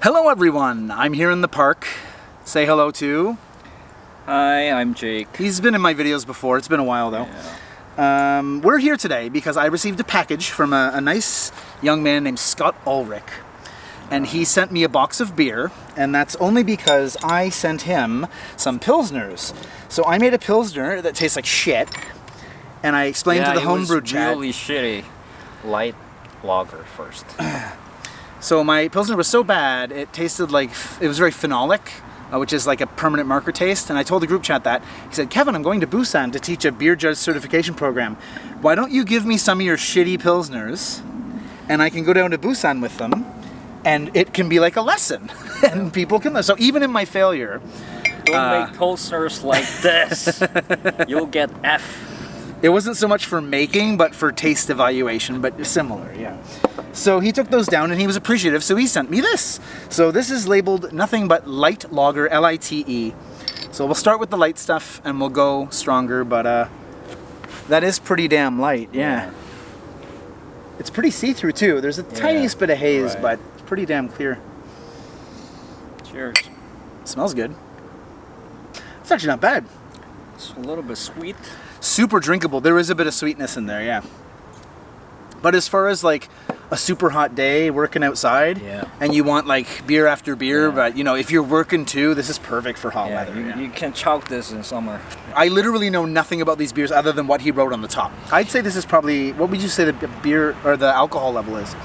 Hello everyone, I'm here in the park. Say hello to... Hi, I'm Jake. He's been in my videos before, it's been a while though. Yeah. We're here today because I received a package from a nice young man named Scott Ulrich. And he sent me a box of beer, and that's only because I sent him some Pilsners. So I made a Pilsner that tastes like shit, and I explained to the Homebrew chat. Really shitty Lite Lager first. So my Pilsner was so bad, it tasted like, it was very phenolic, which is like a permanent marker taste. And I told the group chat that. He said, Kevin, I'm going to Busan to teach a beer judge certification program. Why don't you give me some of your shitty Pilsners, and I can go down to Busan with them, and it can be like a lesson, and people can learn. So even in my failure... Don't make Pilsners like this. You'll get F. It wasn't so much for making, but for taste evaluation, but similar, yeah. So he took those down and he was appreciative, so he sent me this. So this is labeled nothing but Lite Lager, L-I-T-E. So we'll start with the light stuff and we'll go stronger, but that is pretty damn light, yeah. It's pretty see-through too. There's a tiniest bit of haze, but it's pretty damn clear. Cheers. Smells good. It's actually not bad. It's a little bit sweet. Super drinkable. There is a bit of sweetness in there, yeah. But as far as like a super hot day working outside, and you want like beer after beer, but you know, if you're working too, this is perfect for hot weather. You can chug this in summer. I literally know nothing about these beers other than what he wrote on the top. I'd say this is probably, what would you say the beer or the alcohol level is?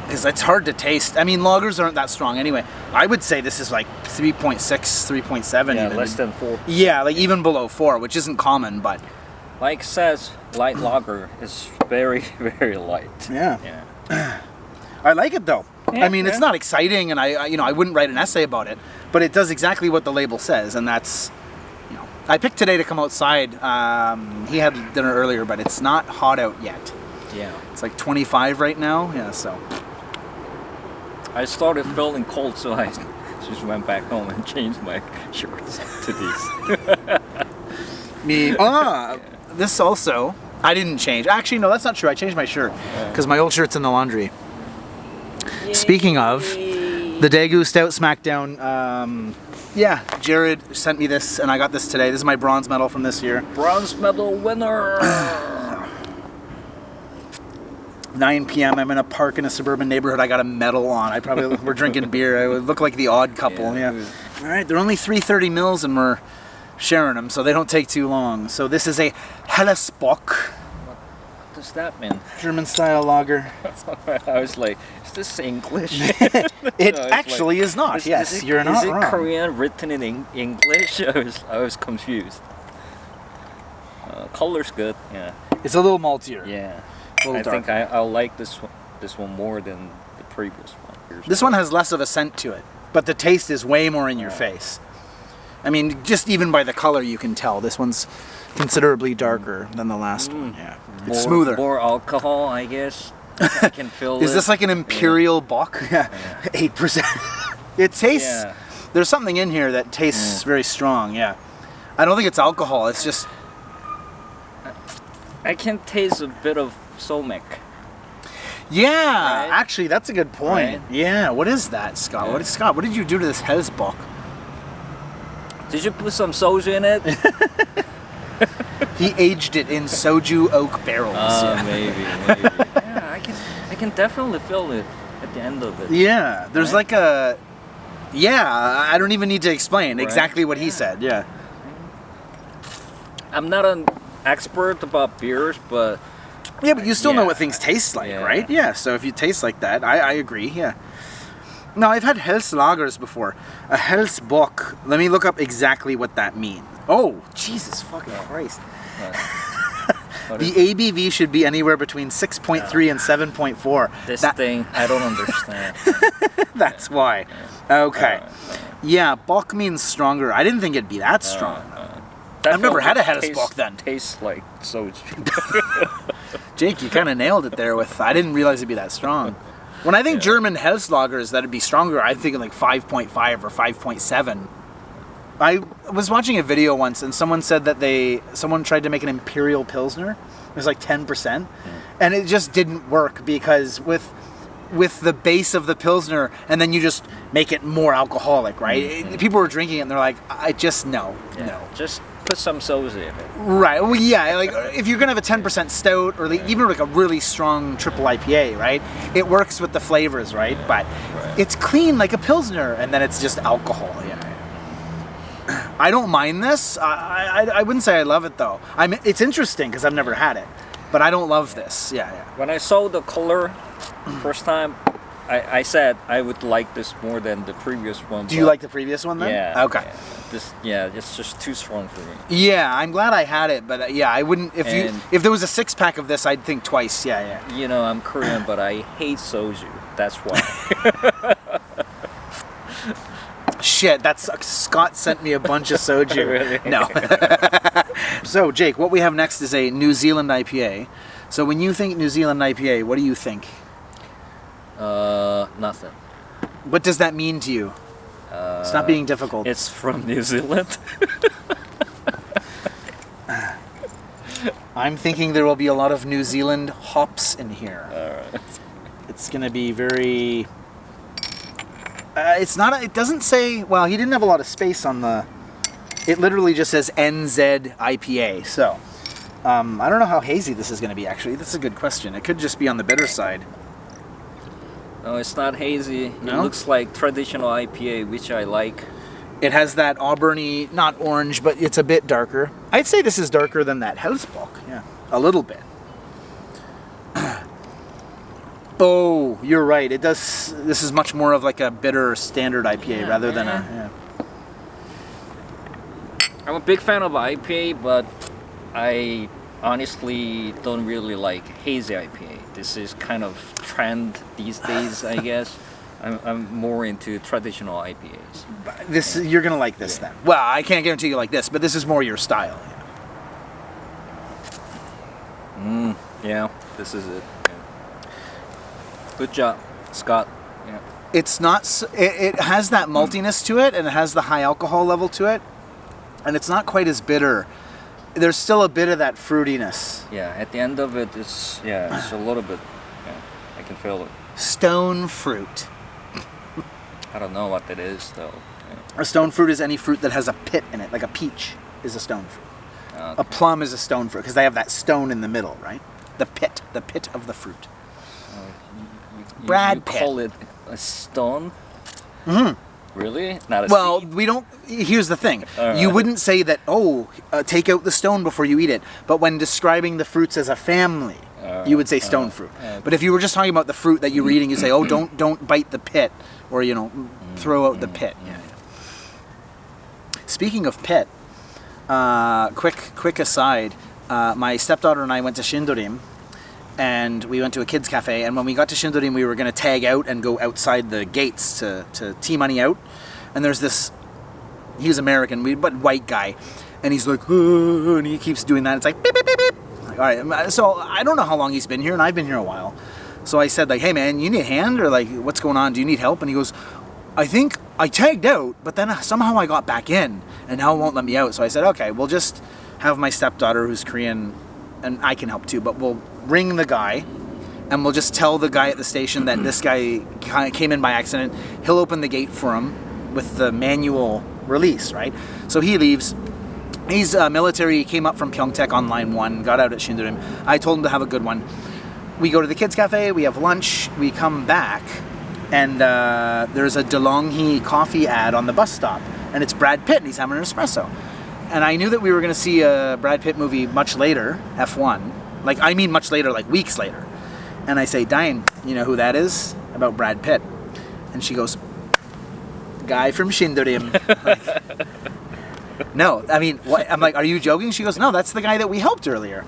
Because it's hard to taste. I mean, lagers aren't that strong anyway. I would say this is like 3.6, 3.7 Yeah, even. less than 4. Yeah, like even below 4, which isn't common, but... Like it says, Lite Lager is very, very light. Yeah. I like it though. Yeah, I mean, it's not exciting, and I wouldn't write an essay about it, but it does exactly what the label says, and that's, you know, I picked today to come outside. He had dinner earlier, but it's not hot out yet. Yeah. It's like 25 right now. Yeah, so. I started feeling cold, so I just went back home and changed my shorts to these. This also, I didn't change. Actually, no, that's not true. I changed my shirt because my old shirt's in the laundry. Yay. Speaking of, the Daegu Stout Smackdown, Jared sent me this, and I got this today. This is my bronze medal from this year. Bronze medal winner! 9 p.m. I'm in a park in a suburban neighborhood. I got a medal on. We're drinking beer. I would look like the odd couple. Yeah. All right, they're only 330 mils, and we're sharing them, so they don't take too long. So this is a Helles Bock. What does that mean? German style lager. I was like, is this English? It actually is not. Yes, you're not wrong. Is it Korean written in English? I was confused. Color's good. Yeah. It's a little maltier. Yeah. I think I'll like this one more than the previous one. This one has less of a scent to it, but the taste is way more in your face. I mean, just even by the color you can tell this one's considerably darker than the last one. Yeah, it's smoother. More alcohol, I guess. I can feel Is this like an Imperial Bock? Yeah, 8%. It tastes. Yeah. There's something in here that tastes very strong. Yeah, I don't think it's alcohol. It's just. I can taste a bit of Somek. Yeah, actually, that's a good point. Right? Yeah, what is that, Scott? Yeah. What did you do to this Helles Bock? Did you put some soju in it? He aged it in soju oak barrels. Maybe. Yeah, I can definitely feel it at the end of it. Yeah, there's like a. Yeah, I don't even need to explain exactly what he said. Yeah. I'm not an expert about beers, but. Yeah, but you still know what things taste like, right? Yeah, so if you taste like that, I agree, yeah. Now, I've had Helles Lagers before. A Helles Bock, let me look up exactly what that means. Oh, Jesus fucking Christ. The ABV should be anywhere between 6.3 and 7.4. This thing, I don't understand. That's why. Okay. Yeah, Bock means stronger. I didn't think it'd be that strong. I've never had a Helles Bock then. Tastes like soju. Jake, you kind of nailed it there with, I didn't realize it'd be that strong. When I think German Helles lagers that'd be stronger, I'm thinking like 5.5 or 5.7. I was watching a video once and someone said that someone tried to make an Imperial Pilsner. It was like 10%. And it just didn't work because with with the base of the Pilsner, and then you just make it more alcoholic, right? People were drinking it, and they're like, no. Just put some soda in it. Right. Well, yeah. Like if you're gonna have a 10% stout, or even like a really strong triple IPA, right? It works with the flavors, right? But it's clean like a Pilsner, and then it's just alcohol. Yeah. I don't mind this. I wouldn't say I love it though. It's interesting because I've never had it, but I don't love this. Yeah. When I saw the color first time, I said I would like this more than the previous one. Do you like the previous one then? Yeah. Okay. It's just too strong for me. Yeah, I'm glad I had it, but I wouldn't. If there was a 6-pack of this, I'd think twice. Yeah. You know, I'm Korean, but I hate soju. That's why. Shit, that's Scott sent me a bunch of soju. Really? No. So, Jake, what we have next is a New Zealand IPA. So, when you think New Zealand IPA, what do you think? Nothing. What does that mean to you? It's not being difficult. It's from New Zealand. I'm thinking there will be a lot of New Zealand hops in here. Alright. It's going to be very... it's not... It doesn't say... Well, he didn't have a lot of space on the... It literally just says NZ IPA. So, I don't know how hazy this is going to be, actually. That's a good question. It could just be on the bitter side. No, it's not hazy. No? It looks like traditional IPA, which I like. It has that auburny, not orange, but it's a bit darker. I'd say this is darker than that House Bock. Yeah, a little bit. Oh, you're right. It does. This is much more of like a bitter standard IPA rather than a... Yeah. I'm a big fan of IPA, but I honestly don't really like hazy IPA. This is kind of trend these days, I guess. I'm more into traditional IPAs. You're gonna like this then. Well, I can't guarantee you like this, but this is more your style. Yeah, this is it. Yeah. Good job, Scott. Yeah. It's not. It has that maltiness to it, and it has the high alcohol level to it, and it's not quite as bitter. There's still a bit of that fruitiness. Yeah, at the end of it, it's a little bit. Yeah, I can feel it. Stone fruit. I don't know what that is though. Yeah. A stone fruit is any fruit that has a pit in it, like a peach is a stone fruit. Okay. A plum is a stone fruit because they have that stone in the middle, right? The pit of the fruit. Brad you Pitt. call it a stone? Mm-hmm. Really? Not a Well, seed? we don't. Here's the thing. Right. You wouldn't say that. Take out the stone before you eat it. But when describing the fruits as a family, you would say stone fruit. But if you were just talking about the fruit that you were eating, you say, don't bite the pit, or throw out the pit. Yeah. Speaking of pit, quick aside. My stepdaughter and I went to Shindorim, and we went to a kids cafe. And when we got to Shindorim, we were going to tag out and go outside the gates to T-money out. And there's this, he's American, but white guy, and he's like, oh, and he keeps doing that. It's like beep beep beep beep. Like, all right, so I don't know how long he's been here, and I've been here a while. So I said, like, hey man, you need a hand, or like, what's going on? Do you need help? And he goes, I think I tagged out, but then somehow I got back in, and now it won't let me out. So I said, okay, we'll just have my stepdaughter, who's Korean, and I can help too, but we'll ring the guy, and we'll just tell the guy at the station that this guy came in by accident. He'll open the gate for him with the manual release, right? So he leaves. He's military. He came up from Pyeongtaek on line 1, got out at Shindorim. I told him to have a good one. We go to the kids cafe, we have lunch, we come back, and there's a DeLonghi coffee ad on the bus stop, and it's Brad Pitt, and he's having an espresso. And I knew that we were going to see a Brad Pitt movie much later, F1. Much later, like weeks later. And I say, Diane, you know who that is? About Brad Pitt. And she goes, guy from Shindorim. No, I mean, what? I'm like, are you joking? She goes, no, that's the guy that we helped earlier.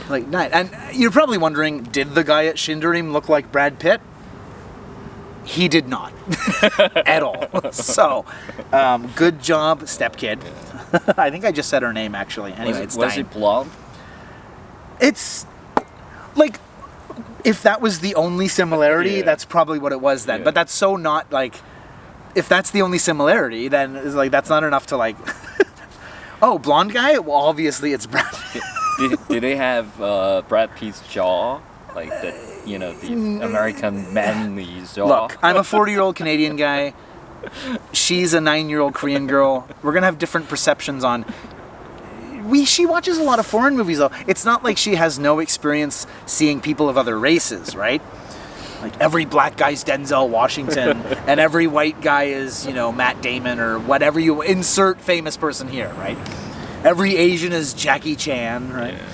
Like, nice. And you're probably wondering, did the guy at Shindorim look like Brad Pitt? He did not. At all. So, good job, stepkid. I think I just said her name, actually. Anyway, was it blonde? It's like, if that was the only similarity, that's probably what it was then. But that's so not like, if that's the only similarity, then it's like, that's not enough to like, oh, blonde guy? Well, obviously it's Brad Pitt. Did they have Brad Pitt's jaw? Like the, you know, the American manly jaw. Look, I'm a 40-year-old Canadian guy. She's a 9-year-old Korean girl. We're gonna have different perceptions on. She watches a lot of foreign movies though. It's not like she has no experience seeing people of other races, right? Like every black guy's Denzel Washington, and every white guy is, you know, Matt Damon or whatever you insert famous person here, right? Every Asian is Jackie Chan, right? Yeah.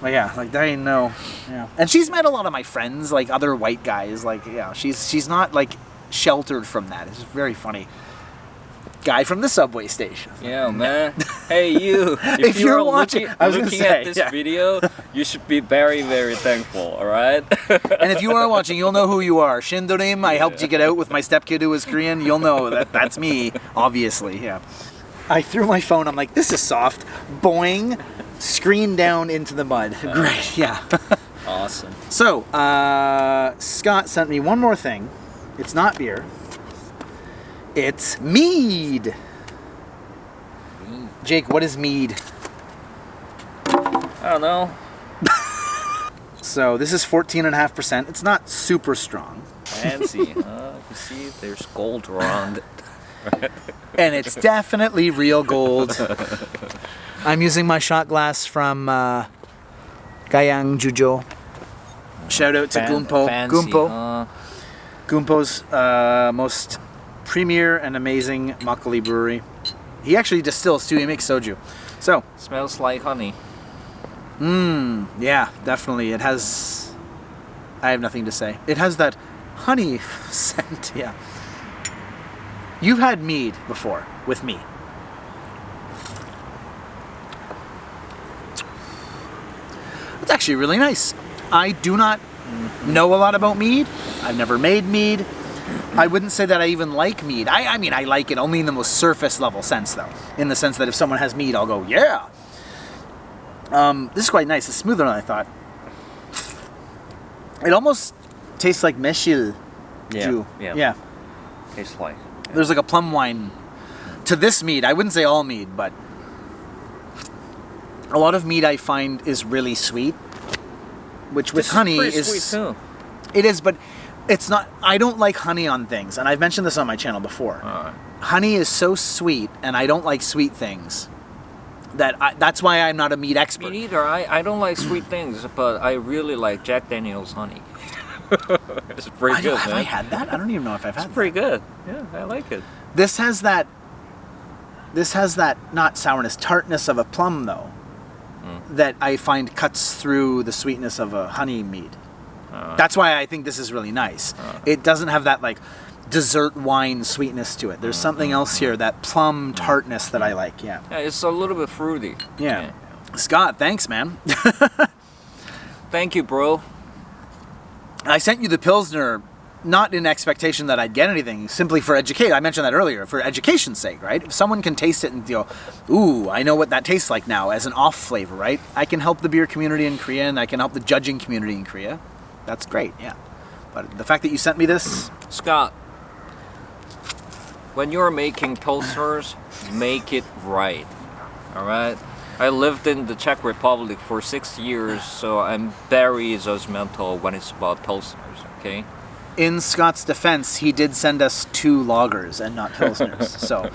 But yeah, like they know. Yeah. And she's met a lot of my friends, like other white guys. Like, yeah, she's not like sheltered from that. It's very funny. Guy from the subway station. Yeah, man. Hey, you. If you're watching, looking at this video, you should be very, very thankful. All right. And if you are watching, you'll know who you are. Shindorim, I helped you get out with my stepkid who was Korean. You'll know that's me, obviously. Yeah. I threw my phone. I'm like, this is soft. Boing. Screen down into the mud. Great. Yeah. Awesome. So, Scott sent me one more thing. It's not beer. It's mead. Jake, what is mead? I don't know. So this is 14.5%. It's not super strong. Fancy, huh? You see, there's gold around it. And it's definitely real gold. I'm using my shot glass from Gayang Jujo. Shout out to Gumpo. Fancy, Gumpo. huh? Gumpo's most premier and amazing makgeolli brewery. He actually distills too. He makes soju. So Smells like honey. yeah, definitely. It has. I have nothing to say. It has that honey scent. Yeah. You've had mead before with me. It's actually really nice. I do not know a lot about mead. I've never made mead. I wouldn't say that I even like mead. I mean, I like it only in the most surface level sense, though. In the sense that if someone has mead, I'll go, yeah. This is quite nice. It's smoother than I thought. It almost tastes like meshil. Yeah. Tastes like. There's like a plum wine to this mead. I wouldn't say all mead, but a lot of mead I find is really sweet, which with honey is sweet too. It is, but it's not. I don't like honey on things, and I've mentioned this on my channel before. Honey is so sweet, and I don't like sweet things. That's why I'm not a mead expert. Me neither. I don't like sweet things, but I really like Jack Daniel's honey. It's pretty good, Have man. I had that? I don't even know if I've had It's pretty good. Yeah, I like it. This has that not sourness, tartness of a plum though. That I find cuts through the sweetness of a honey mead. That's why I think this is really nice. It doesn't have that like dessert wine sweetness to it. There's something else here, that plum tartness that I like. Yeah. Yeah, it's a little bit fruity. Yeah. Scott, thanks, man. Thank you, bro. I sent you the Pilsner not in expectation that I'd get anything, simply for education. I mentioned that earlier, for education's sake, right? If someone can taste it and go, ooh, I know what that tastes like now as an off flavor, right? I can help the beer community in Korea, and I can help the judging community in Korea. That's great, yeah. But the fact that you sent me this... Scott, when you're making Pilsners, make it right, all right? I lived in the Czech Republic for 6 years, so I'm very judgmental when it's about Pilsners, okay? In Scott's defense, he did send us 2 lagers and not Pilsners, so...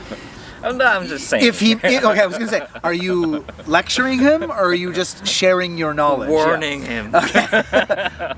I'm just saying. Okay, I was going to say, are you lecturing him, or are you just sharing your knowledge? Warning him. Okay.